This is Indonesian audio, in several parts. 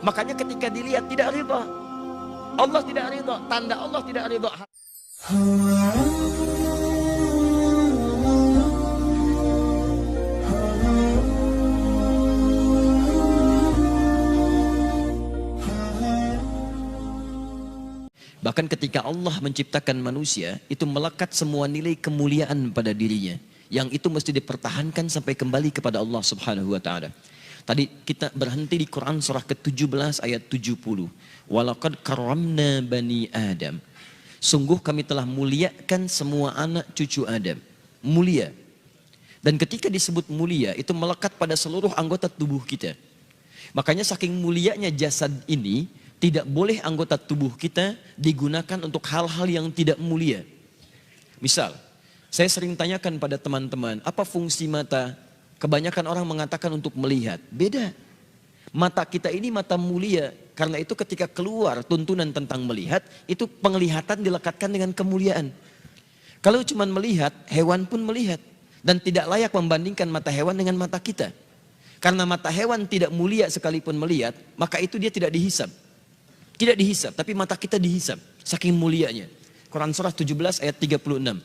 Makanya ketika dilihat tidak ridha. Allah tidak ridha, tanda Allah tidak ridha. Bahkan ketika Allah menciptakan manusia, itu melekat semua nilai kemuliaan pada dirinya. Yang itu mesti dipertahankan sampai kembali kepada Allah Subhanahu wa Ta'ala. Tadi kita berhenti di Quran surah ke-17 ayat 70. Walaqad karramna bani Adam. Sungguh kami telah muliakan semua anak cucu Adam. Mulia. Dan ketika disebut mulia, itu melekat pada seluruh anggota tubuh kita. Makanya saking mulianya jasad ini, tidak boleh anggota tubuh kita digunakan untuk hal-hal yang tidak mulia. Misal, saya sering tanyakan pada teman-teman, apa fungsi mata? Kebanyakan orang mengatakan untuk melihat. Beda. Mata kita ini mata mulia. Karena itu ketika keluar tuntunan tentang melihat, itu penglihatan dilekatkan dengan kemuliaan. Kalau cuma melihat, hewan pun melihat. Dan tidak layak membandingkan mata hewan dengan mata kita. Karena mata hewan tidak mulia sekalipun melihat, maka itu dia tidak dihisab. Tidak dihisab, tapi mata kita dihisab. Saking mulianya. Quran surah 17 ayat 36.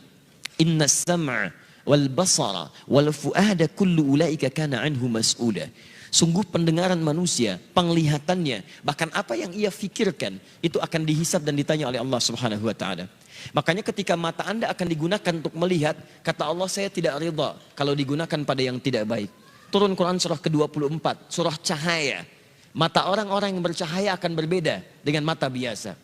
Inna sam'a wal basara wal fu'ada kullu ulaika kana anhu mas'ula. Sungguh pendengaran manusia, penglihatannya, bahkan apa yang ia fikirkan, itu akan dihisab dan ditanya oleh Allah Subhanahu wa Ta'ala. Makanya ketika mata Anda akan digunakan untuk melihat, kata Allah, saya tidak ridha kalau digunakan pada yang tidak baik. Turun Quran surah ke-24, surah cahaya. Mata orang-orang yang bercahaya akan berbeda dengan mata biasa.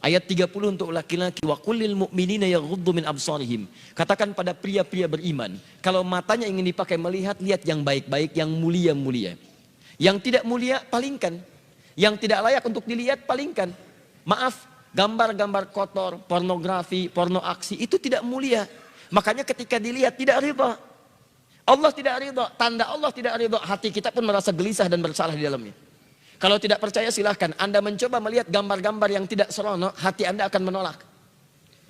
Ayat 30 untuk laki-laki, wa kullil mu'minina yaghuddu min absarihim. Katakan pada pria-pria beriman, kalau matanya ingin dipakai melihat, lihat yang baik-baik, yang mulia-mulia. Yang tidak mulia, palingkan. Yang tidak layak untuk dilihat, palingkan. Maaf, gambar-gambar kotor, pornografi, porno aksi, itu tidak mulia. Makanya ketika dilihat, tidak ridha. Allah tidak ridha, tanda Allah tidak ridha. Hati kita pun merasa gelisah dan bersalah di dalamnya. Kalau tidak percaya silahkan, Anda mencoba melihat gambar-gambar yang tidak seronok, hati Anda akan menolak.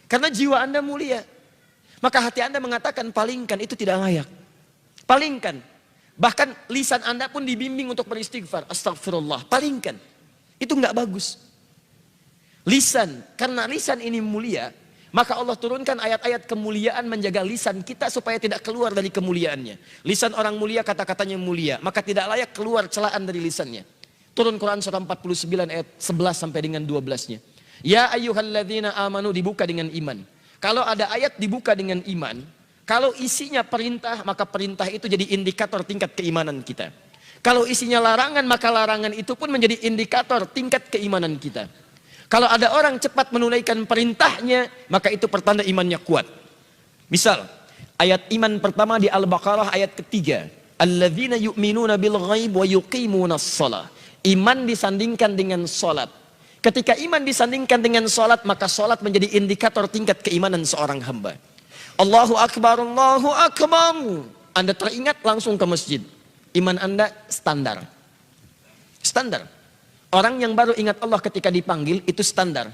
Karena jiwa Anda mulia. Maka hati Anda mengatakan palingkan, itu tidak layak. Palingkan. Bahkan lisan Anda pun dibimbing untuk beristighfar. Astagfirullah, palingkan. Itu enggak bagus. Lisan, karena lisan ini mulia, maka Allah turunkan ayat-ayat kemuliaan menjaga lisan kita supaya tidak keluar dari kemuliaannya. Lisan orang mulia kata-katanya mulia, maka tidak layak keluar celaan dari lisannya. Turun Quran surah 49 ayat 11 sampai dengan 12-nya. Ya ayyuhalladzina amanu, dibuka dengan iman. Kalau ada ayat dibuka dengan iman, kalau isinya perintah, maka perintah itu jadi indikator tingkat keimanan kita. Kalau isinya larangan, maka larangan itu pun menjadi indikator tingkat keimanan kita. Kalau ada orang cepat menunaikan perintahnya, maka itu pertanda imannya kuat. Misal, ayat iman pertama di Al-Baqarah ayat ketiga. Alladzina yu'minuna bil ghaib wa yuqimunas shalah. Iman disandingkan dengan sholat. Ketika iman disandingkan dengan sholat, maka sholat menjadi indikator tingkat keimanan seorang hamba. Allahu Akbar, Allahu Akbar. Anda teringat langsung ke masjid. Iman Anda standar. Standar. Orang yang baru ingat Allah ketika dipanggil, itu standar.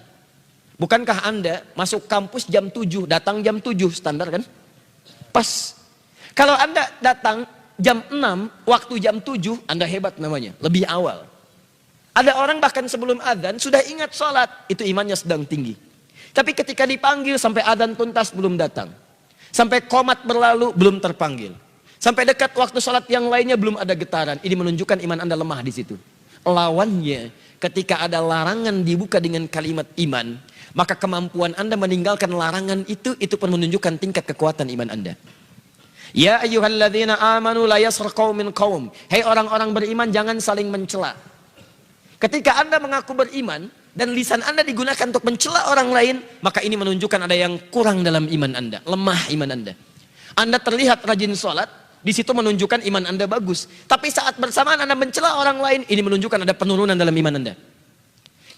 Bukankah Anda masuk kampus jam 7, datang jam 7, standar kan? Pas. Kalau Anda datang jam 6, waktu jam 7, Anda hebat namanya, lebih awal. Ada orang bahkan sebelum adzan sudah ingat sholat, itu imannya sedang tinggi. Tapi ketika dipanggil sampai adzan tuntas belum datang. Sampai qomat berlalu belum terpanggil. Sampai dekat waktu sholat yang lainnya belum ada getaran. Ini menunjukkan iman Anda lemah di situ. Lawannya, ketika ada larangan dibuka dengan kalimat iman, maka kemampuan Anda meninggalkan larangan itu pun menunjukkan tingkat kekuatan iman Anda. Ya ayyuhalladzina amanu la yaskhar qaumin qaum. Hei orang-orang beriman, jangan saling mencela. Ketika Anda mengaku beriman dan lisan Anda digunakan untuk mencela orang lain, maka ini menunjukkan ada yang kurang dalam iman Anda, lemah iman Anda. Anda terlihat rajin sholat, di situ menunjukkan iman Anda bagus. Tapi saat bersamaan Anda mencela orang lain, ini menunjukkan ada penurunan dalam iman Anda.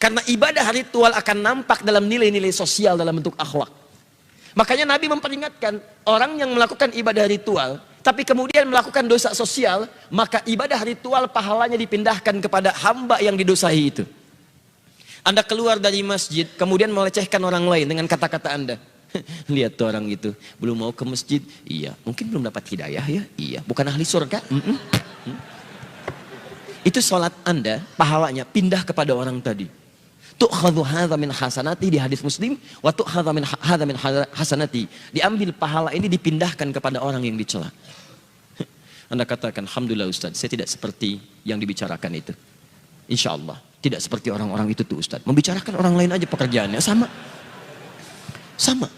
Karena ibadah ritual akan nampak dalam nilai-nilai sosial dalam bentuk akhlak. Makanya Nabi memperingatkan, orang yang melakukan ibadah ritual, tapi kemudian melakukan dosa sosial, maka ibadah ritual pahalanya dipindahkan kepada hamba yang didosai itu. Anda keluar dari masjid, kemudian melecehkan orang lain dengan kata-kata Anda. Lihat tuh orang itu, belum mau ke masjid. Iya, mungkin belum dapat hidayah ya. Iya, bukan ahli surga. Itu sholat Anda, pahalanya pindah kepada orang tadi. Tu'khadhu hadza min hasanati di hadis Muslim, wa tu'khadhu min hadza min hasanati. Diambil pahala ini dipindahkan kepada orang yang dicela. Anda katakan, alhamdulillah Ustaz, saya tidak seperti yang dibicarakan itu. Insya Allah, tidak seperti orang-orang itu tuh Ustaz. Membicarakan orang lain aja pekerjaannya, sama. Sama.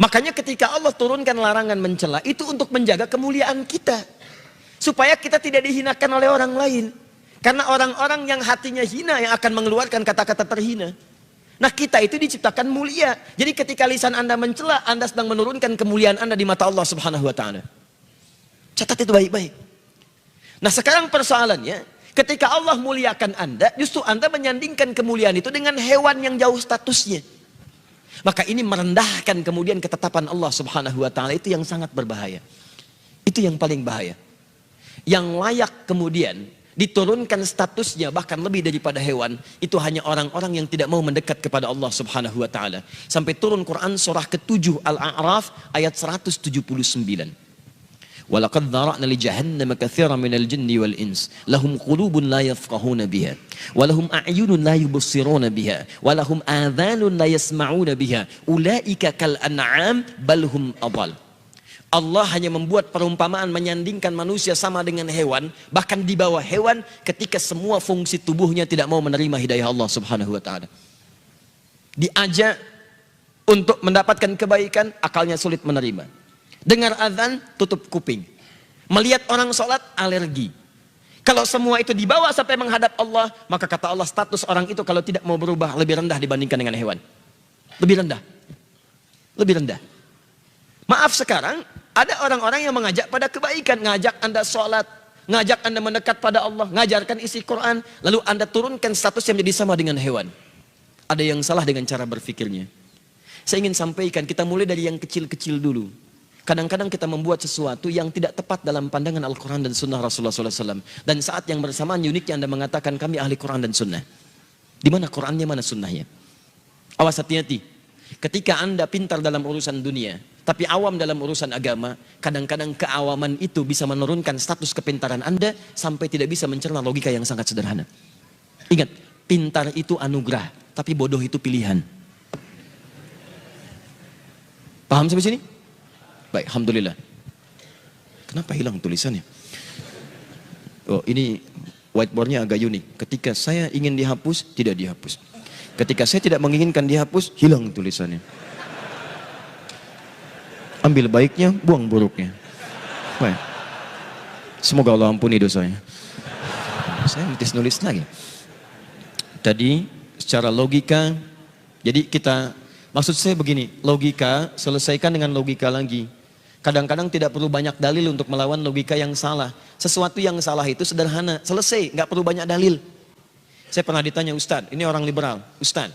Makanya ketika Allah turunkan larangan mencela, itu untuk menjaga kemuliaan kita. Supaya kita tidak dihinakan oleh orang lain. Karena orang-orang yang hatinya hina yang akan mengeluarkan kata-kata terhina. Nah kita itu diciptakan mulia. Jadi ketika lisan Anda mencela, Anda sedang menurunkan kemuliaan Anda di mata Allah Subhanahu wa Ta'ala. Catat itu baik-baik. Nah sekarang persoalannya, ketika Allah muliakan Anda, justru Anda menyandingkan kemuliaan itu dengan hewan yang jauh statusnya. Maka ini merendahkan kemudian ketetapan Allah Subhanahu wa Ta'ala, itu yang sangat berbahaya. Itu yang paling bahaya. Yang layak kemudian diturunkan statusnya bahkan lebih daripada hewan, itu hanya orang-orang yang tidak mau mendekat kepada Allah Subhanahu wa Ta'ala. Sampai turun Quran surah ke-7 Al-A'raf ayat 179. Walaqad dzara'na li jahannam katsiran minal jinni wal ins lahum qulubun la yafqahuna biha wa lahum a'yunun la yubsiruna biha wa lahum adhanun la yasma'una biha ulaika kal an'am bal hum adall. Allah hanya membuat perumpamaan menyandingkan manusia sama dengan hewan, bahkan di bawah hewan ketika semua fungsi tubuhnya tidak mau menerima hidayah Allah Subhanahu wa Ta'ala. Diajak untuk mendapatkan kebaikan, akalnya sulit menerima. Dengar azan, tutup kuping. Melihat orang sholat, alergi. Kalau semua itu dibawa sampai menghadap Allah, maka kata Allah status orang itu kalau tidak mau berubah lebih rendah dibandingkan dengan hewan. Lebih rendah. Lebih rendah. Maaf sekarang, ada orang-orang yang mengajak pada kebaikan. Ngajak Anda sholat, ngajak Anda mendekat pada Allah, ngajarkan isi Quran. Lalu Anda turunkan status yang menjadi sama dengan hewan. Ada yang salah dengan cara berfikirnya. Saya ingin sampaikan, kita mulai dari yang kecil-kecil dulu. Kadang-kadang kita membuat sesuatu yang tidak tepat dalam pandangan Al-Quran dan Sunnah Rasulullah SAW. Dan saat yang bersamaan uniknya Anda mengatakan kami ahli Quran dan Sunnah. Di mana Qurannya, mana Sunnahnya? Awas hati-hati. Ketika Anda pintar dalam urusan dunia, tapi awam dalam urusan agama, kadang-kadang keawaman itu bisa menurunkan status kepintaran Anda sampai tidak bisa mencerna logika yang sangat sederhana. Ingat, pintar itu anugerah, tapi bodoh itu pilihan. Paham sampai sini? Baik, alhamdulillah. Kenapa hilang tulisannya? Oh, ini whiteboardnya agak unik. Ketika saya ingin dihapus, tidak dihapus. Ketika saya tidak menginginkan dihapus, hilang tulisannya. Ambil baiknya, buang buruknya. Baik. Semoga Allah ampuni dosanya. Saya mesti nulis lagi. Tadi secara logika, jadi kita, maksud saya begini, logika selesaikan dengan logika lagi. Kadang-kadang tidak perlu banyak dalil untuk melawan logika yang salah. Sesuatu yang salah itu sederhana, selesai, nggak perlu banyak dalil. Saya pernah ditanya, Ustaz, ini orang liberal, Ustaz,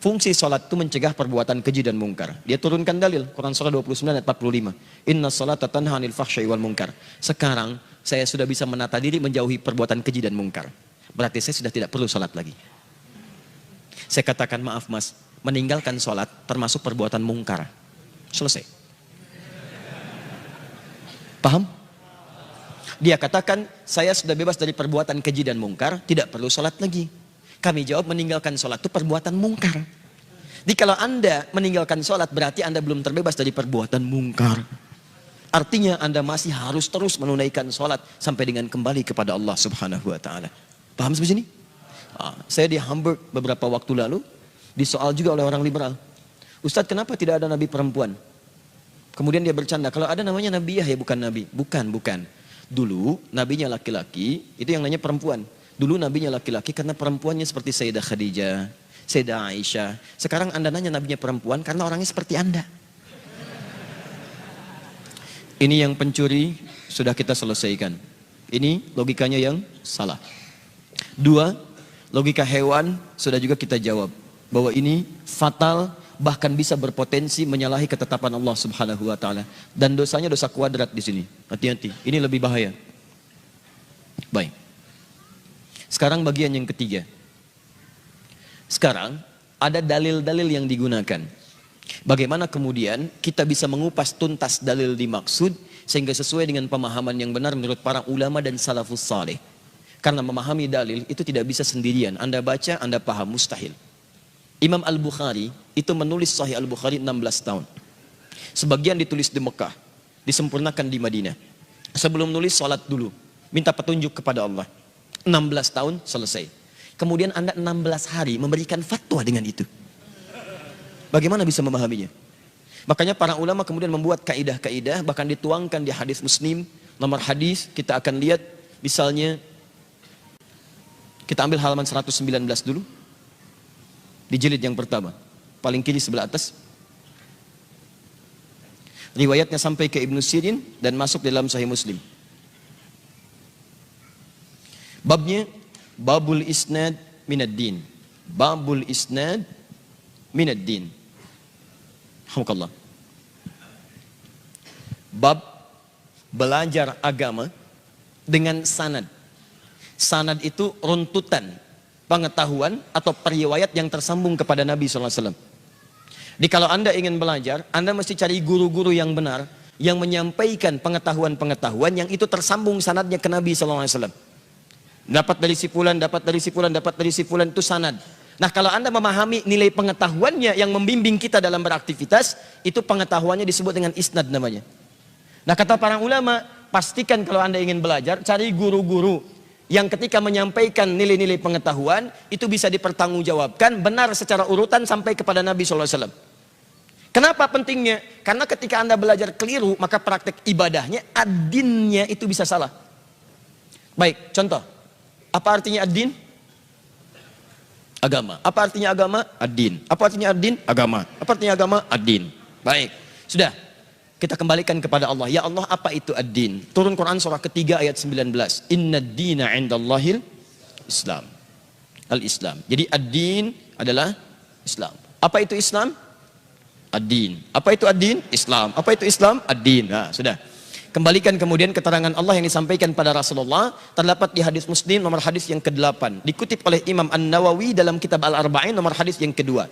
fungsi sholat itu mencegah perbuatan keji dan mungkar. Dia turunkan dalil, Quran surah 29 ayat 45. Inna sholata tanha 'anil fahsya'i wal munkar. Sekarang saya sudah bisa menata diri menjauhi perbuatan keji dan mungkar. Berarti saya sudah tidak perlu sholat lagi. Saya katakan, maaf mas, meninggalkan sholat termasuk perbuatan mungkar. Selesai. Paham? Dia katakan, saya sudah bebas dari perbuatan keji dan mungkar, tidak perlu sholat lagi. Kami jawab, meninggalkan sholat itu perbuatan mungkar. Jadi kalau Anda meninggalkan sholat, berarti Anda belum terbebas dari perbuatan mungkar. Artinya Anda masih harus terus menunaikan sholat sampai dengan kembali kepada Allah Subhanahu wa Ta'ala. Paham sampai sini? Saya di Hamburg beberapa waktu lalu, disoal juga oleh orang liberal. Ustadz, kenapa tidak ada nabi perempuan? Kemudian dia bercanda, kalau ada namanya Nabi Yahya bukan nabi. Bukan. Dulu nabinya laki-laki, itu yang namanya perempuan. Dulu nabinya laki-laki karena perempuannya seperti Sayyidah Khadijah, Sayyidah Aisyah. Sekarang Anda nanya nabinya perempuan karena orangnya seperti Anda. Ini yang pencuri sudah kita selesaikan. Ini logikanya yang salah. 2, logika hewan sudah juga kita jawab. Bahwa ini fatal, bahkan bisa berpotensi menyalahi ketetapan Allah Subhanahu wa Ta'ala. Dan dosanya dosa kuadrat di sini. Hati-hati, ini lebih bahaya. Baik. Sekarang bagian yang ketiga. Sekarang ada dalil-dalil yang digunakan. Bagaimana kemudian kita bisa mengupas tuntas dalil dimaksud sehingga sesuai dengan pemahaman yang benar menurut para ulama dan salafus saleh. Karena memahami dalil itu tidak bisa sendirian. Anda baca, Anda paham, mustahil. Imam Al-Bukhari itu menulis Sahih Al-Bukhari 16 tahun. Sebagian ditulis di Mekah, disempurnakan di Madinah. Sebelum nulis, salat dulu, minta petunjuk kepada Allah. 16 tahun selesai. Kemudian Anda 16 hari memberikan fatwa dengan itu. Bagaimana bisa memahaminya? Makanya para ulama kemudian membuat kaidah-kaidah, bahkan dituangkan di hadis Muslim. Nomor hadis kita akan lihat, misalnya kita ambil halaman 119 dulu. Di jilid yang pertama, paling kiri sebelah atas. Riwayatnya sampai ke Ibnu Sirin dan masuk dalam Sahih Muslim. Babnya Babul Isnad Minad Din. Babul Isnad Minad Din. Alhamdulillah. Bab belajar agama dengan sanad. Sanad itu runtutan pengetahuan atau periwayat yang tersambung kepada Nabi SAW. Jadi kalau Anda ingin belajar, Anda mesti cari guru-guru yang benar, yang menyampaikan pengetahuan-pengetahuan yang itu tersambung sanadnya ke Nabi SAW. Dapat dari si fulan, dapat dari si fulan, dapat dari si fulan, itu sanad. Nah kalau Anda memahami nilai pengetahuannya yang membimbing kita dalam beraktivitas, itu pengetahuannya disebut dengan isnad namanya. Nah kata para ulama, pastikan kalau Anda ingin belajar, cari guru-guru yang ketika menyampaikan nilai-nilai pengetahuan, itu bisa dipertanggungjawabkan benar secara urutan sampai kepada Nabi SAW. Kenapa pentingnya? Karena ketika Anda belajar keliru, maka praktek ibadahnya, ad-dinnya itu bisa salah. Baik, contoh. Apa artinya ad-din? Agama. Apa artinya agama? Ad-din. Apa artinya ad-din? Agama. Apa artinya agama? Ad-din. Baik, sudah. Kita kembalikan kepada Allah. Ya Allah, apa itu ad-din? Turun Quran surah ketiga ayat 19. Inna ad-dina indallahil Islam. Al-Islam. Jadi ad-din adalah Islam. Apa itu Islam? Ad-din. Apa itu ad-din? Islam. Apa itu Islam? Ad-din. Nah, sudah. Kembalikan kemudian keterangan Allah yang disampaikan pada Rasulullah, terdapat di hadis Muslim nomor hadis yang ke-8. Dikutip oleh Imam An-Nawawi dalam kitab Al-Arba'in nomor hadis yang kedua.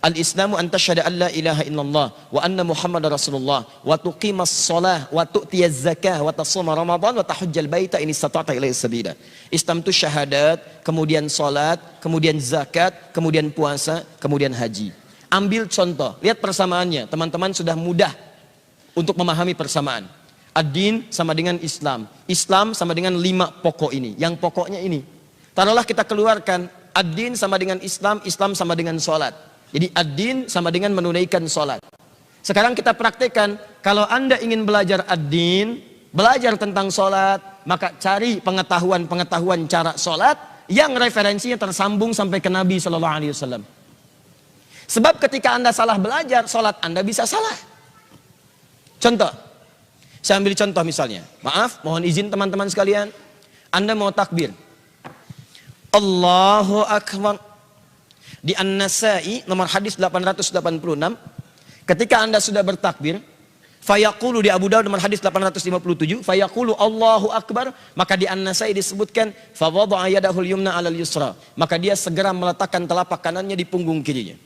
Al-Islamu an tashhada an la ilaha illallah wa anna Muhammadar Rasulullah wa tuqimas shalah wa tu'tiyaz zakah wa tasuma Ramadan wa tahujjal baita in istata'ta ilaihi sabila. Islam itu syahadat, kemudian salat, kemudian zakat, kemudian puasa, kemudian haji. Ambil contoh, lihat persamaannya. Teman-teman sudah mudah untuk memahami persamaan. Ad-din sama dengan Islam. Islam sama dengan 5 pokok ini. Yang pokoknya ini. Taruhlah kita keluarkan ad-din sama dengan Islam, Islam sama dengan salat. Jadi ad-din sama dengan menunaikan salat. Sekarang kita praktekkan, kalau Anda ingin belajar ad-din, belajar tentang salat, maka cari pengetahuan-pengetahuan cara salat yang referensinya tersambung sampai ke Nabi SAW. Sebab ketika Anda salah belajar, salat Anda bisa salah. Contoh, saya ambil contoh misalnya. Maaf, mohon izin teman-teman sekalian. Anda mau takbir. Allahu Akbar. Di An-Nasai nomor hadis 886, ketika Anda sudah bertakbir, fayaqulu di Abu Dawud nomor hadis 857, fayaqulu Allahu Akbar, maka di An-Nasai disebutkan fa wada'a yadahul yumna 'alal yusra, maka dia segera meletakkan telapak kanannya di punggung kirinya.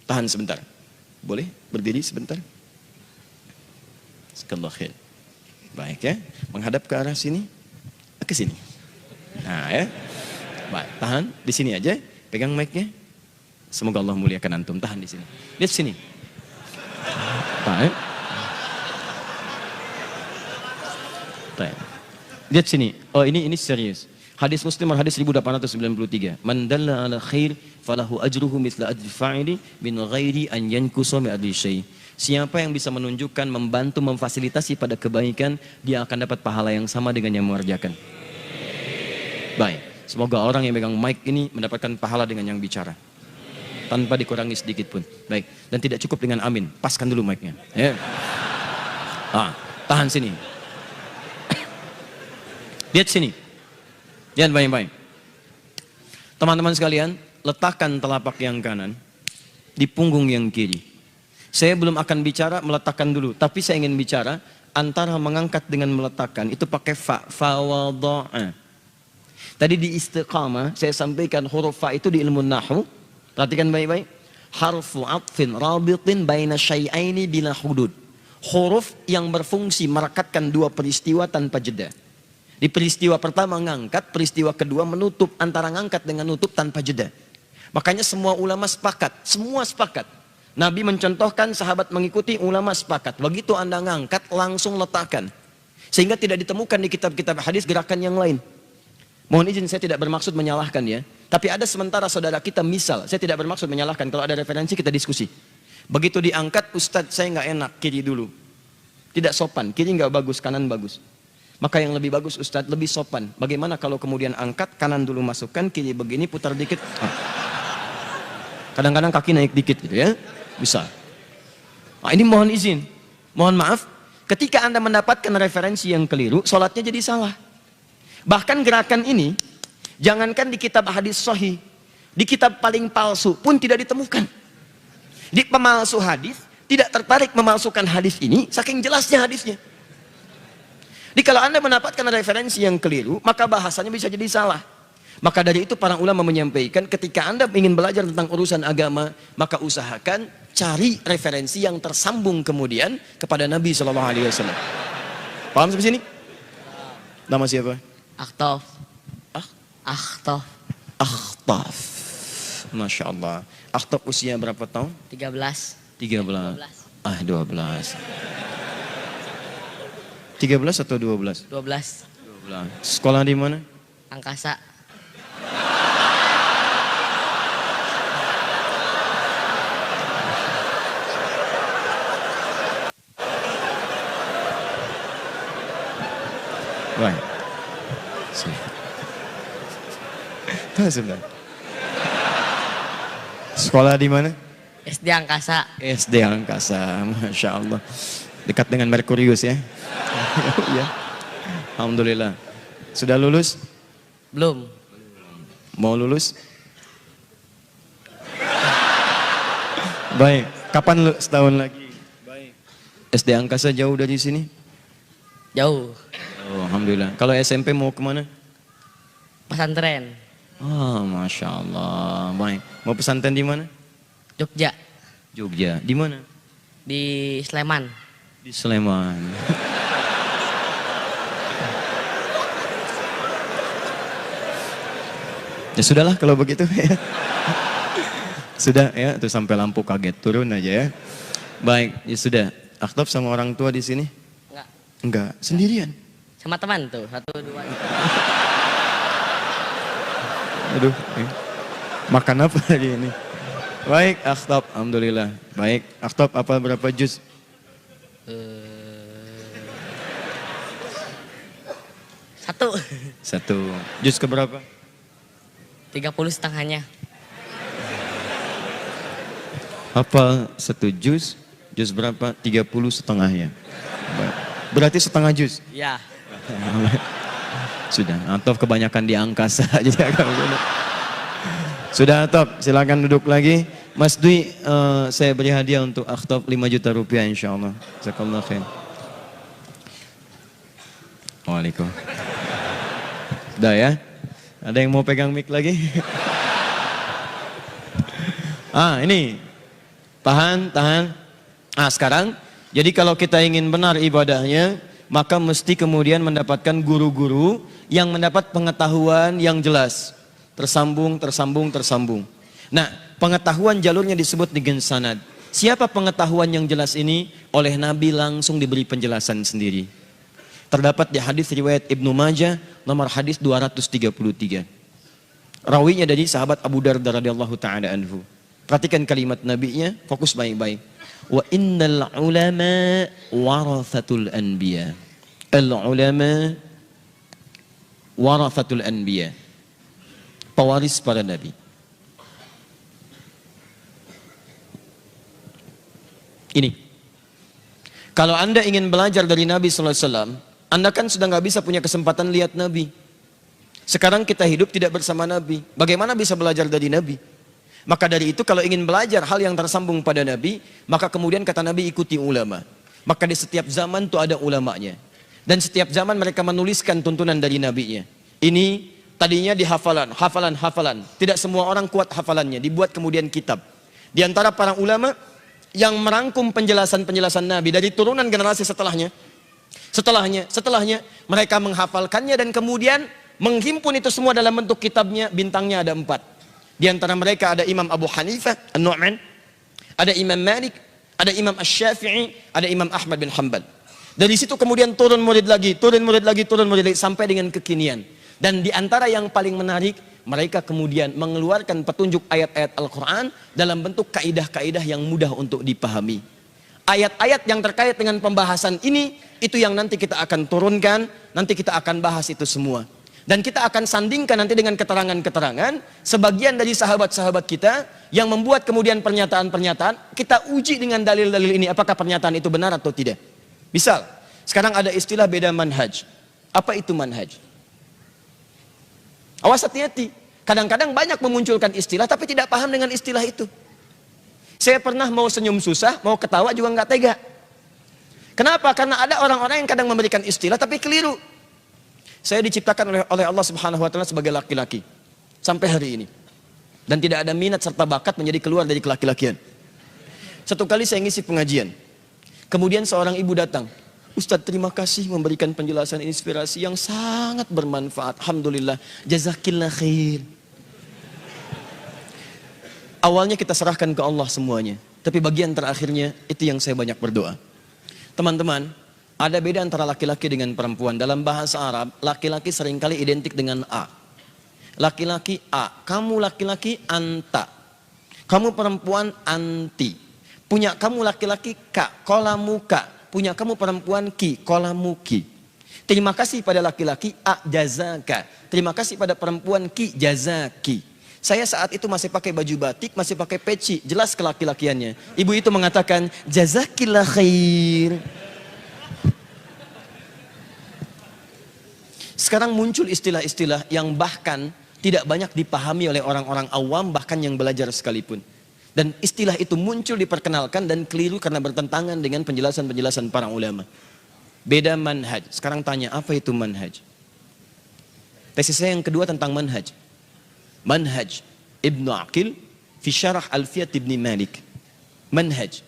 Tahan sebentar. Boleh berdiri sebentar? Sekallah khair. Baik ya, menghadap ke arah sini, ke sini. Nah ya, baik, tahan di sini aja. Pegang mic-nya. Semoga Allah muliakan antum. Tahan di sini. Lihat sini. Baik. Baik. Lihat sini. Oh ini serius. Hadis Muslim hadis 1893. Man dalla ala khair falahu ajruhu mithla ajri fa'ili min ghairi an yankusa min adli syai'. Siapa yang bisa menunjukkan, membantu, memfasilitasi pada kebaikan, dia akan dapat pahala yang sama dengan yang mengerjakan. Baik. Semoga orang yang megang mic ini mendapatkan pahala dengan yang bicara. Tanpa dikurangi sedikit pun. Baik. Dan tidak cukup dengan amin. Paskan dulu mic-nya. Ya. Tahan sini. Lihat sini. Lihat baik-baik. Teman-teman sekalian, letakkan telapak yang kanan di punggung yang kiri. Saya belum akan bicara meletakkan dulu. Tapi saya ingin bicara antara mengangkat dengan meletakkan. Itu pakai fa. Fa wada'a. Tadi di istiqamah saya sampaikan huruf fa itu di ilmu nahwu. Perhatikan baik-baik. Harfu atfin rabitin baina syai'aini bila hudud. Huruf yang berfungsi merekatkan dua peristiwa tanpa jeda. Di peristiwa pertama ngangkat, peristiwa kedua menutup, antara ngangkat dengan nutup tanpa jeda. Makanya semua ulama sepakat, semua sepakat. Nabi mencontohkan, sahabat mengikuti, ulama sepakat. Begitu Anda ngangkat, langsung letakkan. Sehingga tidak ditemukan di kitab-kitab hadis gerakan yang lain. Mohon izin, saya tidak bermaksud menyalahkan ya. Tapi ada sementara saudara kita, misal, saya tidak bermaksud menyalahkan. Kalau ada referensi kita diskusi. Begitu diangkat, Ustadz saya nggak enak, kiri dulu. Tidak sopan, kiri nggak bagus, kanan bagus. Maka yang lebih bagus Ustadz, lebih sopan. Bagaimana kalau kemudian angkat, kanan dulu masukkan, kiri begini, putar dikit. Kadang-kadang kaki naik dikit gitu ya. Bisa. Nah, ini mohon izin. Mohon maaf, ketika Anda mendapatkan referensi yang keliru, sholatnya jadi salah. Bahkan gerakan ini, jangankan di kitab hadis sahih, di kitab paling palsu pun tidak ditemukan. Di pemalsu hadis, tidak tertarik memalsukan hadis ini, saking jelasnya hadisnya. Jadi kalau Anda mendapatkan referensi yang keliru, maka bahasanya bisa jadi salah. Maka dari itu para ulama menyampaikan, ketika Anda ingin belajar tentang urusan agama, maka usahakan cari referensi yang tersambung kemudian kepada Nabi SAW. Paham sampai sini? Nama siapa? Akhtaf. Akhtaf. Akhtaf. Masya Allah. Akhtaf usia berapa tahun? 13. 13. 12. 13 atau 12? 12. 12. Sekolah di mana? Angkasa. Baik. Tahu sebentar. Sekolah di mana? SD Angkasa. SD Angkasa, Masya Allah. Dekat dengan Merkurius ya. Ya. Alhamdulillah. Sudah lulus? Belum. Mau lulus? Baik. Kapan setahun lagi? Baik. SD Angkasa jauh dari sini? Jauh. Oh, Alhamdulillah. Kalau SMP mau kemana? Pesantren. Oh, Masya Allah. Baik. Mau pesantren di mana? Jogja. Jogja. Di mana? Di Sleman. Di Sleman. Ya sudahlah kalau begitu ya. Sudah ya, tuh sampai lampu kaget turun aja ya. Baik, ya sudah. Akhtaf sama orang tua di sini? Enggak. Enggak, sendirian. Sama teman tuh, 1, 2. Aduh, makan apa hari ini? Baik, Akhtaf, alhamdulillah. Baik, Akhtaf apa berapa juz? 1. 1. Juz ke berapa? 30 setengahnya. Apa 1 juz? Juz berapa? 30 setengahnya. Berarti setengah juz? Iya. Sudah, Akhtaf kebanyakan di angkasa. Jadi agak begitu. Sudah Akhtaf, silakan duduk lagi. Mas Dwi, saya beri hadiah untuk Akhtaf 5 juta rupiah insya Allah. Jazakallah khair. Waalaikumsalam. Sudah ya? Ada yang mau pegang mic lagi? Ini. Tahan. Sekarang, jadi kalau kita ingin benar ibadahnya, maka mesti kemudian mendapatkan guru-guru yang mendapat pengetahuan yang jelas. Tersambung. Nah, pengetahuan jalurnya disebut dengan sanad. Siapa pengetahuan yang jelas ini? Oleh Nabi langsung diberi penjelasan sendiri. Terdapat di hadis riwayat Ibnu Majah nomor hadis 233. Rawinya dari sahabat Abu Darda radhiyallahu taala anhu. Perhatikan kalimat nabinya, fokus baik-baik. Wa innal ulama warathatul anbiya. Al ulama warathatul anbiya. Pewaris para nabi. Ini. Kalau Anda ingin belajar dari Nabi sallallahu alaihi wasallam, Anda kan sudah nggak bisa punya kesempatan lihat Nabi. Sekarang kita hidup tidak bersama Nabi. Bagaimana bisa belajar dari Nabi? Maka dari itu kalau ingin belajar hal yang tersambung pada Nabi, maka kemudian kata Nabi ikuti ulama. Maka di setiap zaman itu ada ulamanya. Dan setiap zaman mereka menuliskan tuntunan dari nabinya. Ini tadinya di hafalan. Tidak semua orang kuat hafalannya, dibuat kemudian kitab. Di antara para ulama yang merangkum penjelasan-penjelasan Nabi dari turunan generasi setelahnya, Setelahnya mereka menghafalkannya dan kemudian menghimpun itu semua dalam bentuk kitabnya. Bintangnya ada 4. Di antara mereka ada Imam Abu Hanifah An-Nu'man, ada Imam Malik, ada Imam Asy-Syafi'i, ada Imam Ahmad bin Hanbal. Dari situ kemudian turun murid lagi sampai dengan kekinian. Dan di antara yang paling menarik, mereka kemudian mengeluarkan petunjuk ayat-ayat Al-Quran dalam bentuk kaidah-kaidah yang mudah untuk dipahami. Ayat-ayat yang terkait dengan pembahasan ini, itu yang nanti kita akan turunkan, nanti kita akan bahas itu semua. Dan kita akan sandingkan nanti dengan keterangan-keterangan sebagian dari sahabat-sahabat kita yang membuat kemudian pernyataan-pernyataan, kita uji dengan dalil-dalil ini, apakah pernyataan itu benar atau tidak. Misal, sekarang ada istilah beda manhaj. Apa itu manhaj? Awas hati-hati. Kadang-kadang banyak memunculkan istilah tapi tidak paham dengan istilah itu. Saya pernah mau senyum susah, mau ketawa juga nggak tega. Kenapa? Karena ada orang-orang yang kadang memberikan istilah tapi keliru. Saya diciptakan oleh Allah Subhanahu wa taala sebagai laki-laki sampai hari ini. Dan tidak ada minat serta bakat menjadi keluar dari kelaki-lakian. Satu kali saya ngisi pengajian. Kemudian seorang ibu datang. Ustadz, terima kasih memberikan penjelasan inspirasi yang sangat bermanfaat. Alhamdulillah. Jazakillah khair. Awalnya kita serahkan ke Allah semuanya. Tapi bagian terakhirnya itu yang saya banyak berdoa. Teman-teman, ada beda antara laki-laki dengan perempuan. Dalam bahasa Arab, laki-laki seringkali identik dengan A. Laki-laki A. Kamu laki-laki anta. Kamu perempuan anti. Punya kamu laki-laki ka, kolamu ka. Punya kamu perempuan ki, kolamu ki. Terima kasih pada laki-laki a jazaka. Terima kasih pada perempuan ki jazaki. Saya saat itu masih pakai baju batik, masih pakai peci, jelas kelaki-lakiannya. Ibu itu mengatakan jazakillah khair. Sekarang muncul istilah-istilah yang bahkan tidak banyak dipahami oleh orang-orang awam, bahkan yang belajar sekalipun. Dan istilah itu muncul diperkenalkan dan keliru karena bertentangan dengan penjelasan-penjelasan para ulama. Beda manhaj. Sekarang tanya, apa itu manhaj? Tesis saya yang kedua tentang manhaj. Manhaj Ibnu Aqil fi syarah Alfiyat Ibni Malik. Manhaj.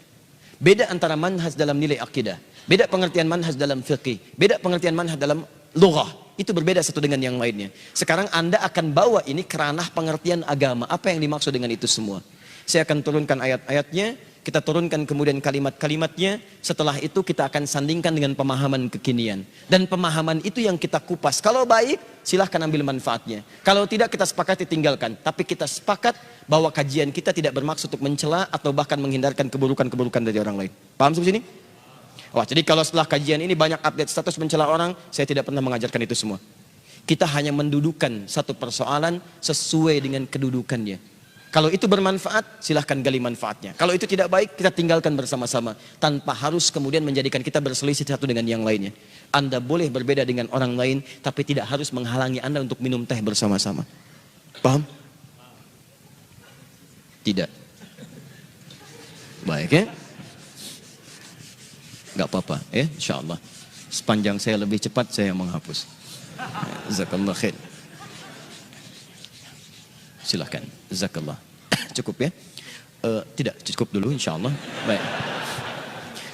Beda antara manhaj dalam nilai akidah. Beda pengertian manhaj dalam fiqih. Beda pengertian manhaj dalam lughah. Itu berbeda satu dengan yang lainnya. Sekarang Anda akan bawa ini ke ranah pengertian agama. Apa yang dimaksud dengan itu semua? Saya akan turunkan ayat-ayatnya, kita turunkan kemudian kalimat-kalimatnya, setelah itu kita akan sandingkan dengan pemahaman kekinian. Dan pemahaman itu yang kita kupas. Kalau baik, silahkan ambil manfaatnya. Kalau tidak, kita sepakati tinggalkan. Tapi kita sepakat bahwa kajian kita tidak bermaksud untuk mencela atau bahkan menghindarkan keburukan-keburukan dari orang lain. Paham sampai sini? Wah, jadi kalau setelah kajian ini banyak update status mencela orang, saya tidak pernah mengajarkan itu semua. Kita hanya mendudukan satu persoalan sesuai dengan kedudukannya. Kalau itu bermanfaat, silahkan gali manfaatnya. Kalau itu tidak baik, kita tinggalkan bersama-sama. Tanpa harus kemudian menjadikan kita berselisih satu dengan yang lainnya. Anda boleh berbeda dengan orang lain, tapi tidak harus menghalangi Anda untuk minum teh bersama-sama. Paham? Tidak. Baik ya? Gak apa-apa ya, insyaAllah. Sepanjang saya lebih cepat, saya menghapus. Jazakallah khair. Silahkan, jazakallah. Cukup ya? Tidak, cukup dulu insyaAllah. Baik.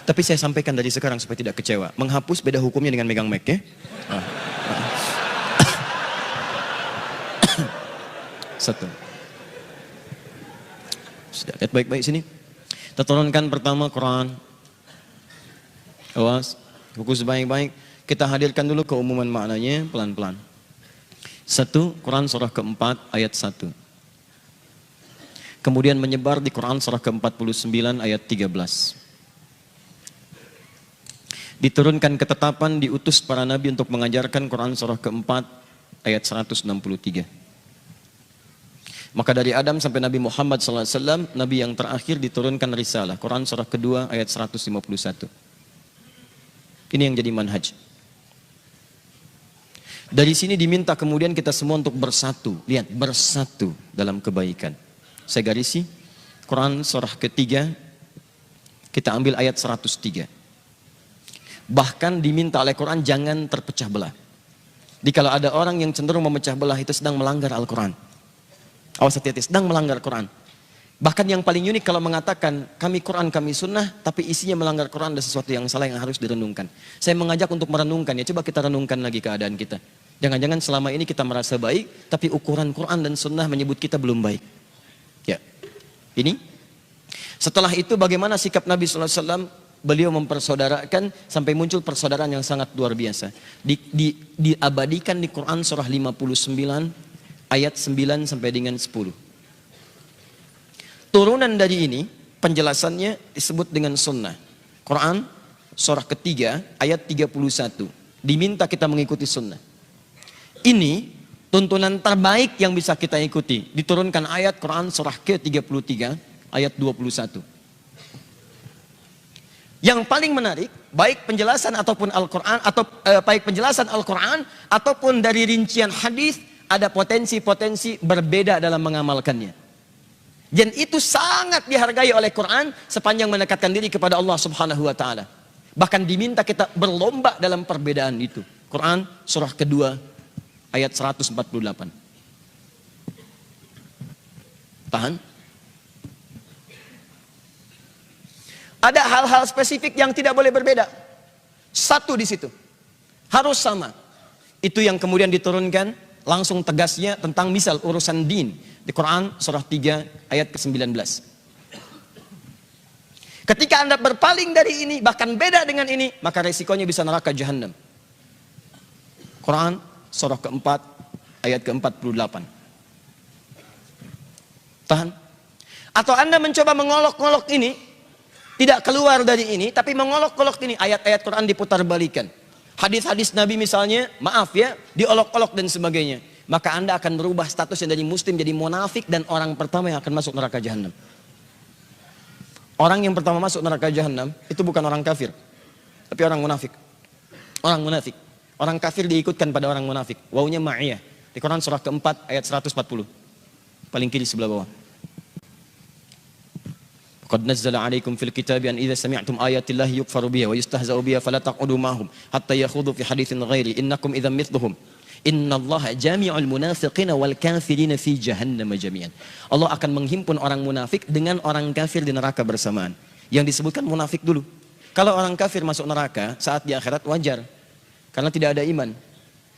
Tapi saya sampaikan dari sekarang supaya tidak kecewa. Menghapus beda hukumnya dengan megang mic ya. Satu. Sudah, lihat baik-baik sini. Kita turunkan pertama Quran. Awas, fokus baik-baik. Kita hadirkan dulu keumuman maknanya pelan-pelan. 1, Quran surah keempat ayat 1. Kemudian menyebar di Quran surah ke-49 ayat 13. Diturunkan ketetapan diutus para nabi untuk mengajarkan Quran surah keempat ayat 163. Maka dari Adam sampai Nabi Muhammad SAW, nabi yang terakhir diturunkan risalah. Quran surah kedua ayat 151. Ini yang jadi manhaj. Dari sini diminta kemudian kita semua untuk bersatu. Lihat, bersatu dalam kebaikan. Saya garisi, Quran surah ketiga, kita ambil ayat 103. Bahkan diminta oleh Quran jangan terpecah belah. Jadi kalau ada orang yang cenderung memecah belah itu sedang melanggar Al-Quran. Awas hati-hati, sedang melanggar Quran. Bahkan yang paling unik kalau mengatakan kami Quran, kami sunnah, tapi isinya melanggar Quran, ada sesuatu yang salah yang harus direnungkan. Saya mengajak untuk merenungkan, ya coba kita renungkan lagi keadaan kita. Jangan-jangan selama ini kita merasa baik, tapi ukuran Quran dan sunnah menyebut kita belum baik. Ya, ini. Setelah itu bagaimana sikap Nabi SAW? Beliau mempersaudarakan sampai muncul persaudaraan yang sangat luar biasa. Diabadikan di Quran surah 59 ayat 9 sampai dengan 10. Turunan dari ini penjelasannya disebut dengan sunnah. Quran surah ketiga ayat 31. Diminta kita mengikuti sunnah. Ini tuntunan terbaik yang bisa kita ikuti. Diturunkan ayat Quran surah ke-33 ayat 21. Yang paling menarik, baik penjelasan ataupun Al-Quran, baik penjelasan Al-Quran ataupun dari rincian hadis, ada potensi-potensi berbeda dalam mengamalkannya. Dan itu sangat dihargai oleh Quran sepanjang mendekatkan diri kepada Allah Subhanahu wa taala. Bahkan diminta kita berlomba dalam perbedaan itu. Quran surah kedua ayat 148. Tahan. Ada hal-hal spesifik yang tidak boleh berbeda. Satu di situ. Harus sama. Itu yang kemudian diturunkan langsung tegasnya tentang misal urusan din. Di Quran surah 3 ayat ke-19. Ketika Anda berpaling dari ini, bahkan beda dengan ini, maka resikonya bisa neraka jahanam. Quran surah keempat ayat ke-48. Tahan. Atau Anda mencoba mengolok-olok ini, tidak keluar dari ini, tapi mengolok-olok ini, ayat-ayat Quran diputar balikan. Hadis-hadis Nabi misalnya, maaf ya, diolok-olok dan sebagainya. Maka Anda akan berubah statusnya dari muslim jadi munafik dan orang pertama yang akan masuk neraka jahanam. Orang yang pertama masuk neraka jahanam itu bukan orang kafir, tapi orang munafik. Orang munafik. Orang kafir diikutkan pada orang munafik. Wawunya ma'iyah. Di Quran surah keempat ayat 140. Paling kiri sebelah bawah. Qad nazzala 'alaikum fil kitabi an idza sami'tum ayatillahi yukfaru biha wa yustahza'u biha fala taq'udu ma'hum hatta yakhudhu fi haditsin ghairi innakum idzan mithluhum innallaha jami'ul munafiqina wal kafirina fi jahannam jami'an. Allah akan menghimpun orang munafik dengan orang kafir di neraka bersamaan. Yang disebutkan munafik dulu. Kalau orang kafir masuk neraka saat di akhirat wajar karena tidak ada iman.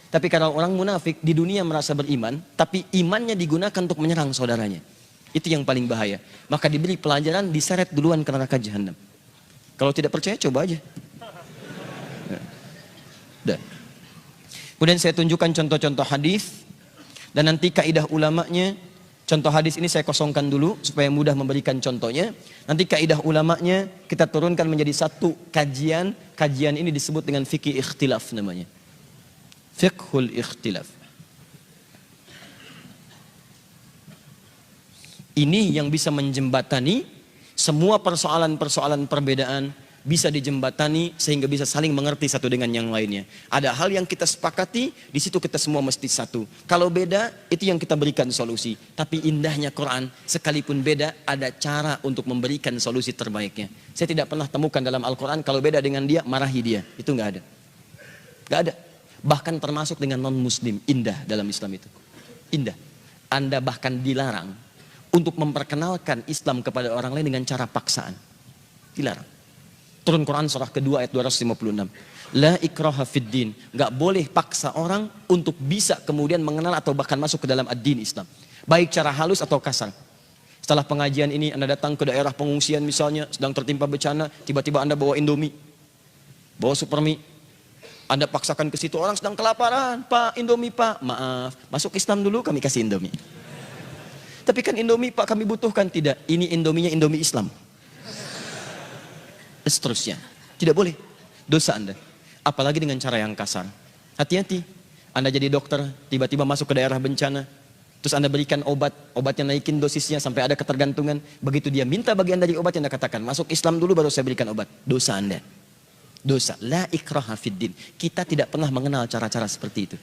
Tapi kalau orang munafik di dunia merasa beriman, tapi imannya digunakan untuk menyerang saudaranya. Itu yang paling bahaya. Maka diberi pelajaran, diseret duluan ke neraka jahanam. Kalau tidak percaya, coba aja. Dah. Kemudian saya tunjukkan contoh-contoh hadis dan nanti kaidah ulamanya. Contoh hadis ini saya kosongkan dulu supaya mudah memberikan contohnya. Nanti kaidah ulamanya kita turunkan menjadi satu kajian. Kajian ini disebut dengan fikih ikhtilaf namanya. Fiqhul ikhtilaf. Ini yang bisa menjembatani semua persoalan-persoalan perbedaan bisa dijembatani sehingga bisa saling mengerti satu dengan yang lainnya. Ada hal yang kita sepakati, di situ kita semua mesti satu. Kalau beda, itu yang kita berikan solusi. Tapi indahnya Quran, sekalipun beda, ada cara untuk memberikan solusi terbaiknya. Saya tidak pernah temukan dalam Al-Quran, kalau beda dengan dia, marahi dia. Itu nggak ada. Nggak ada. Bahkan termasuk dengan non-muslim, indah dalam Islam itu. Indah. Anda bahkan dilarang untuk memperkenalkan Islam kepada orang lain dengan cara paksaan. Dilarang. Turun Quran surah kedua ayat 256. La ikraha fid din. Gak boleh paksa orang untuk bisa kemudian mengenal atau bahkan masuk ke dalam ad-din Islam. Baik cara halus atau kasar. Setelah pengajian ini Anda datang ke daerah pengungsian misalnya, sedang tertimpa bencana, tiba-tiba Anda bawa Indomie, bawa Supermi. Anda paksakan ke situ, orang sedang kelaparan, Pak, Indomie Pak. Maaf, masuk Islam dulu kami kasih Indomie. Tapi kan Indomie Pak kami butuhkan. Tidak, ini Indominya Indomie Islam. Seterusnya. Tidak boleh. Dosa Anda. Apalagi dengan cara yang kasar. Hati-hati. Anda jadi dokter, tiba-tiba masuk ke daerah bencana. Terus Anda berikan obat. Obatnya naikin dosisnya sampai ada ketergantungan. Begitu dia minta bagian dari obat yang Anda katakan, masuk Islam dulu baru saya berikan obat. Dosa Anda. Dosa. La ikraha fiddin. Kita tidak pernah mengenal cara-cara seperti itu.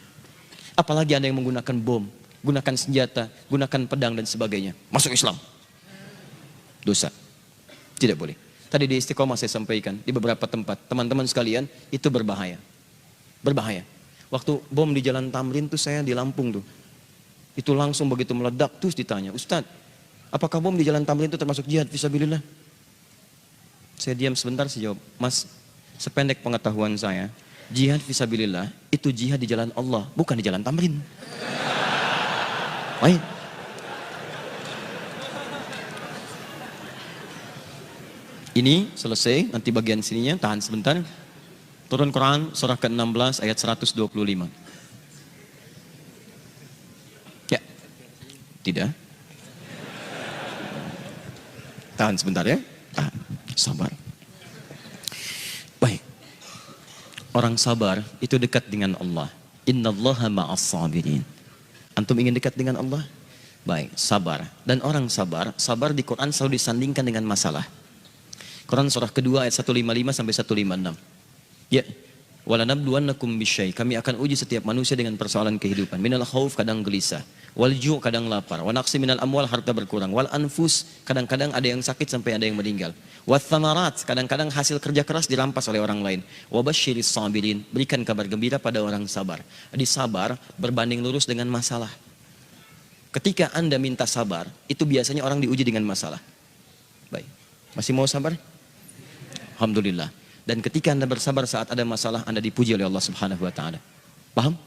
Apalagi Anda yang menggunakan bom, gunakan senjata, gunakan pedang dan sebagainya. Masuk Islam. Dosa. Tidak boleh. Tadi di Istiqomah saya sampaikan, di beberapa tempat. Teman-teman sekalian, itu berbahaya. Berbahaya. Waktu bom di Jalan Tamrin tuh saya di Lampung tuh. Itu langsung begitu meledak, terus ditanya, Ustadz, Apakah bom di jalan tamrin itu termasuk jihad fisabilillah? Saya diam sebentar, saya jawab, Mas, sependek pengetahuan saya, jihad fisabilillah itu jihad di jalan Allah, bukan di jalan tamrin. Baik. Ini selesai, nanti bagian sininya, tahan sebentar. Turun Quran surah ke-16 ayat 125. Ya. Tidak. Tahan sebentar ya. Tahan. Sabar. Baik. Orang sabar itu dekat dengan Allah. Innallaha ma'as sabirin. Antum ingin dekat dengan Allah? Baik, sabar. Dan orang sabar, sabar di Quran selalu disandingkan dengan masalah. Quran surah kedua ayat 155 sampai 156. Ya. Walanabluwannakum bisyai. Kami akan uji setiap manusia dengan persoalan kehidupan. Minal khauf, kadang gelisah. Wal ju', kadang lapar. Wa naqsi minal amwal, harta berkurang. Wal anfus, kadang-kadang ada yang sakit sampai ada yang meninggal. Wath thamarat, kadang-kadang hasil kerja keras dirampas oleh orang lain. Wa basyiris sabirin, berikan kabar gembira pada orang sabar. Jadi sabar berbanding lurus dengan masalah. Ketika Anda minta sabar, itu biasanya orang diuji dengan masalah. Baik. Masih mau sabar? Alhamdulillah. Dan ketika Anda bersabar saat ada masalah, Anda dipuji oleh Allah Subhanahu wa taala. Paham?